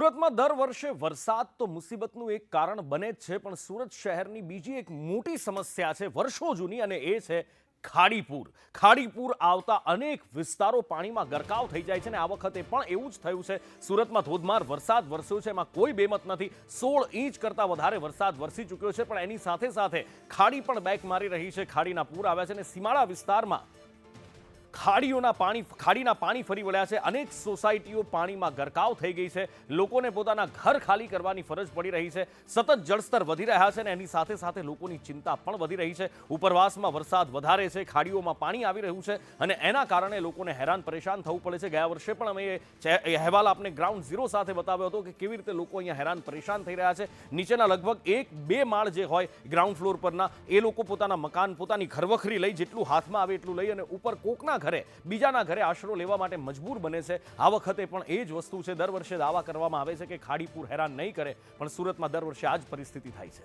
સુરતમાં દર વર્ષે વરસાદ તો મુસીબતનું એક કારણ બને જ છે, પણ સુરત શહેરની બીજી એક મોટી સમસ્યા છે વર્ષો જૂની, અને એ છે ખાડીપુર. ખાડીપુર આવતા અનેક વિસ્તારો પાણીમાં ગરકાવ થઈ જાય છે, અને આ વખતે પણ એવું જ થયું છે. સુરતમાં ધોધમાર વરસાદ વરસ્યો છે, એમાં કોઈ બેમત નથી. 16 ઇંચ કરતાં વધારે વરસાદ વરસી ચૂક્યો છે, પણ એની સાથે સાથે ખાડી પણ બેક મારી રહી છે. ખાડીના પૂર આવ્યા છે, અને સીમાડા વિસ્તારમાં ખાડીના પાણી ફરી વળ્યા છે. અનેક સોસાયટીઓ પાણીમાં ગરકાવ થઈ ગઈ છે. લોકોને પોતાના ઘર ખાલી કરવાની ફરજ પડી રહી છે. સતત જળસ્તર વધી રહ્યા છે, અને એની સાથે સાથે લોકોની ચિંતા પણ વધી રહી છે. ઉપરવાસમાં વરસાદ વધારે છે, ખાડીઓમાં પાણી આવી રહ્યું છે, અને એના કારણે લોકોને હેરાન પરેશાન થવું પડે છે. ગયા વર્ષે પણ અમે અહેવાલ આપને ગ્રાઉન્ડ ઝીરો સાથે બતાવ્યો હતો કે કેવી રીતે લોકો અહીંયા હેરાન પરેશાન થઈ રહ્યા છે. નીચેના લગભગ 1-2 માળ જે હોય ગ્રાઉન્ડ ફ્લોર પરના, એ લોકો પોતાના મકાન, પોતાની ઘરવખરી લઈ, જેટલું હાથમાં આવે એટલું લઈ, અને ઉપર કોકના ઘરે, બીજાના ઘરે આશરો લેવા માટે મજબૂર બને છે. આ વખતે પણ એ જ વસ્તુ છે. દર વર્ષે દાવા કરવામાં આવે છે કે ખાડીપુર હેરાન નહીં કરે, પણ સુરતમાં દર વર્ષે આ જ પરિસ્થિતિ થાય છે.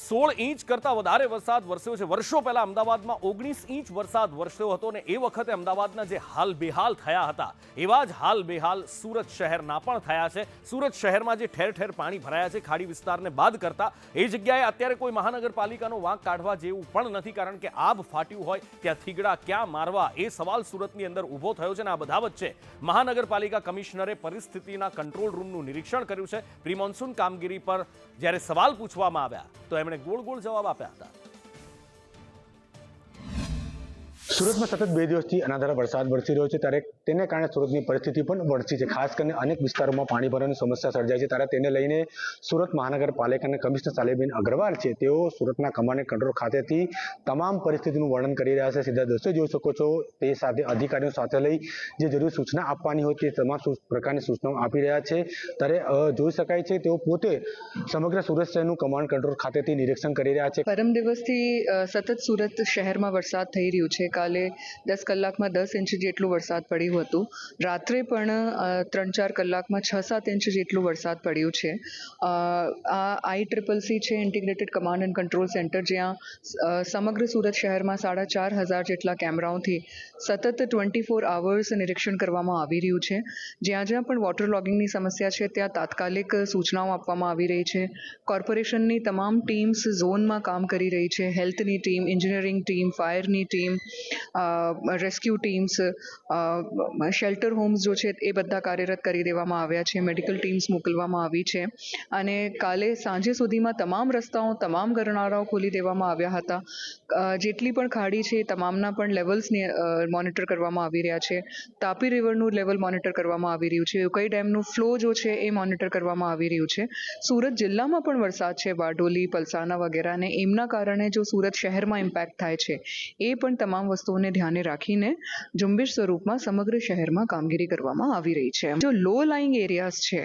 16 ઇંચ કરતાં વધારે વરસાદ વરસ્યો છે. વર્ષો પહેલા અમદાવાદમાં 19 ઇંચ વરસાદ વરસ્યો હતો, અને એ વખતે અમદાવાદના જે હાલ બેહાલ થયા હતા, એવા જ હાલ બેહાલ સુરત શહેરના પણ થયા છે. સુરત શહેરમાં જે ઠેર ઠેર પાણી ભરાયા છે, ખાડી વિસ્તારને બાદ કરતા, એ જગ્યાએ અત્યારે કોઈ મહાનગરપાલિકાનો વાંક કાઢવા જેવું પણ નથી, કારણ કે આબ ફાટ્યું હોય ત્યાં થીગડા ક્યાં મારવા, એ સવાલ સુરતની અંદર ઊભો થયો છે. અને આ બધા વચ્ચે મહાનગરપાલિકા કમિશનરે પરિસ્થિતિના કંટ્રોલ રૂમનું નિરીક્ષણ કર્યું છે. પ્રી મોન્સૂન કામગીરી પર જ્યારે સવાલ પૂછવામાં આવ્યા તો એમણે ગોળ ગોળ જવાબ આપ્યા હતા. સુરતમાં સતત 2 દિવસથી અનાધાર વરસાદ વરસી રહ્યો છે, ત્યારે તેને કારણે સુરતની પરિસ્થિતિ પણ વણસી છે. ખાસ કરીને અનેક વિસ્તારોમાં પાણી ભરવાની સમસ્યા સર્જાય છે, ત્યારે તેને લઈને સુરત મહાનગરપાલિકાના કમિશનર સાલેબેન અગ્રવાલ છે, તેઓ સુરતના કમાન્ડ એન્ડ કંટ્રોલ ખાતેથી તમામ પરિસ્થિતિનું વર્ણન કરી રહ્યા છે. સીધા દ્રશ્યો જોઈ શકો છો, તે સાથે અધિકારીઓ સાથે લઈ જે જરૂરી સૂચના આપવાની હોય તે તમામ પ્રકારની સૂચનાઓ આપી રહ્યા છે. ત્યારે જોઈ શકાય છે તેઓ પોતે સમગ્ર સુરત શહેરનું કમાન્ડ કંટ્રોલ ખાતેથી નિરીક્ષણ કરી રહ્યા છે. પરમ દિવસથી સતત સુરત શહેરમાં વરસાદ થઈ રહ્યું છે. કાલે 10 કલાકમાં 10 ઇંચ જેટલું વરસાદ પડ્યું હતું. રાત્રે પણ 3-4 કલાકમાં 6-7 ઇંચ જેટલું વરસાદ પડ્યું છે. આ ICCC છે, integrated command and control centre, જ્યાં સમગ્ર સુરત શહેરમાં 4,500 જેટલા કેમેરાઓથી સતત 24 અવર્સ નિરીક્ષણ કરવામાં આવી રહ્યું છે. જ્યાં જ્યાં પણ વોટર લોગિંગની સમસ્યા છે, ત્યાં તાત્કાલિક સૂચનાઓ આપવામાં આવી રહી છે. કોર્પોરેશનની તમામ ટીમ્સ ઝોનમાં કામ કરી રહી છે. હેલ્થની ટીમ, એન્જિનિયરિંગ ટીમ, ફાયરની team, rescue teams, shelter homes જો છે એ બધા કાર્યરત કરી દેવામાં આવ્યા છે. મેડિકલ ટીમ્સ મોકલવામાં આવી છે, અને કાલે સાંજે સુધીમાં તમામ રસ્તાઓ, તમામ ગરનાળાઓ ખોલી દેવામાં આવ્યા હતા. જેટલી પણ ખાડી છે તમામના પણ લેવલ્સને મોનિટર કરવામાં આવી રહ્યા છે. તાપી રિવરનું લેવલ મોનિટર કરવામાં આવી રહ્યું છે. ઉકાઈ ડેમનું ફ્લો જો છે એ મોનિટર કરવામાં આવી રહ્યું છે. સુરત જિલ્લામાં પણ વરસાદ છે, બારડોલી, પલસાણા વગેરે, અને એમના કારણે જો સુરત શહેરમાં ઇમ્પેક્ટ થાય છે, એ પણ તમામ વસ્તુઓને ધ્યાને રાખીને ઝુંબેશ સ્વરૂપમાં સમગ્ર શહેરમાં કામગીરી કરવામાં આવી રહી છે. જો લો લાઇંગ એરિયાઝ છે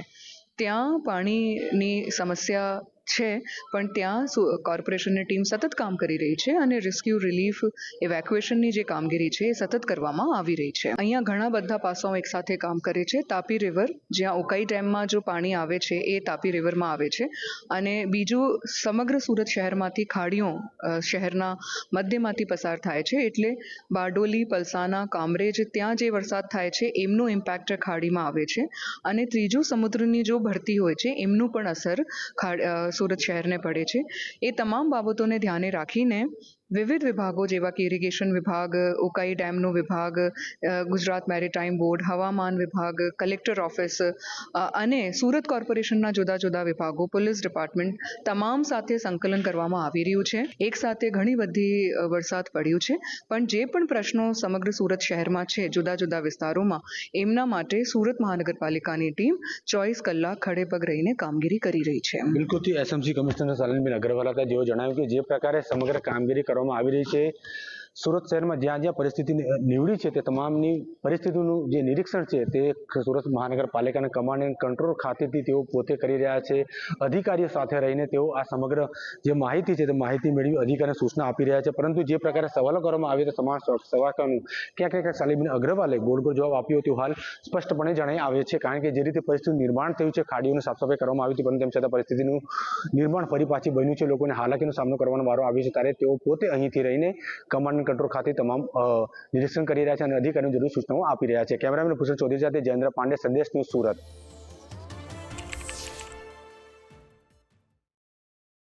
ત્યાં પાણીની સમસ્યા છે, પણ ત્યાં કોર્પોરેશનની ટીમ સતત કામ કરી રહી છે, અને રેસ્ક્યુ, રિલીફ, ઇવેક્યુએશનની જે કામગીરી છે એ સતત કરવામાં આવી રહી છે. અહીંયા ઘણા બધા પાસાઓ એકસાથે કામ કરે છે. તાપી રિવર, જ્યાં ઉકાઈ ડેમમાં જો પાણી આવે છે એ તાપી રિવરમાં આવે છે, અને બીજું સમગ્ર સુરત શહેરમાંથી ખાડીઓ શહેરના મધ્યમાંથી પસાર થાય છે, એટલે બારડોલી, પલસાણા, કામરેજ, ત્યાં જે વરસાદ થાય છે એમનો ઇમ્પેક્ટ ખાડીમાં આવે છે. અને ત્રીજું, સમુદ્રની જો ભરતી હોય છે એમનું પણ અસર સુરત શહેરને પડે છે. એ તમામ બાબતોને ધ્યાને રાખીને વિવિધ વિભાગો જેવા કે ઇરિગેશન વિભાગ, ઉકાઈ ડેમનો વિભાગ, ગુજરાત મેરીટાઈમ બોર્ડ, હવામાન વિભાગ, કલેક્ટર ઓફિસ, અને સુરત કોર્પોરેશનના જુદા જુદા વિભાગો, પોલીસ ડિપાર્ટમેન્ટ, તમામ સાથે સંકલન કરવામાં આવી રહ્યું છે. એક સાથે ઘણી બધી વરસાદ પડ્યું છે, પણ જે પણ પ્રશ્નો સમગ્ર સુરત શહેરમાં છે, જુદા જુદા વિસ્તારોમાં, એમના માટે સુરત મહાનગરપાલિકાની ટીમ 24 કલાક ખડે પગ રહીને કામગીરી કરી રહી છે. બિલકુલથી SMC કમિશનર સાલેબેન અગ્રવાલ હતા, જેઓ જણાવ્યું કે જે પ્રકારે સમગ્ર કામગીરી કરવામાં આવી રહી છે, સુરત શહેરમાં જ્યાં જ્યાં પરિસ્થિતિ નીવડી છે તે તમામની પરિસ્થિતિનું જે નિરીક્ષણ છે તે સુરત મહાનગરપાલિકાના કમાન્ડ એન્ડ કંટ્રોલ ખાતેથી તેઓ પોતે કરી રહ્યા છે. અધિકારીઓ સાથે રહીને તેઓ આ સમગ્ર જે માહિતી છે તે માહિતી મેળવી અધિકારીને સૂચના આપી રહ્યા છે. પરંતુ જે પ્રકારે સવાલો કરવામાં આવ્યા હતા તમામ સવાલોનું ક્યાંક સાલેબેન અગ્રવાલે ગોળ ગોળ જવાબ આપ્યો તેવું હાલ સ્પષ્ટપણે જણાઈ આવે છે, કારણ કે જે રીતે પરિસ્થિતિનું નિર્માણ થયું છે, ખાડીઓની સાફ સફાઈ કરવામાં આવી હતી, પરંતુ તેમ છતાં પરિસ્થિતિનું નિર્માણ ફરી પાછી બન્યું છે. લોકોને હાલાકીનો સામનો કરવાનો વારો આવ્યો છે, ત્યારે તેઓ પોતે અહીંથી રહીને કમાન્ડ કમાન્ડ કંટ્રોલ ખાતે તમામ નિરીક્ષણ કરી રહ્યા છે અને અધિકારીઓને જરૂરી સૂચનાઓ આપી રહ્યા છે. કેમેરામેન ભૂષણ ચૌધરી સાથે જયેન્દ્ર પાંડે, સંદેશ ન્યૂઝ, સુરત.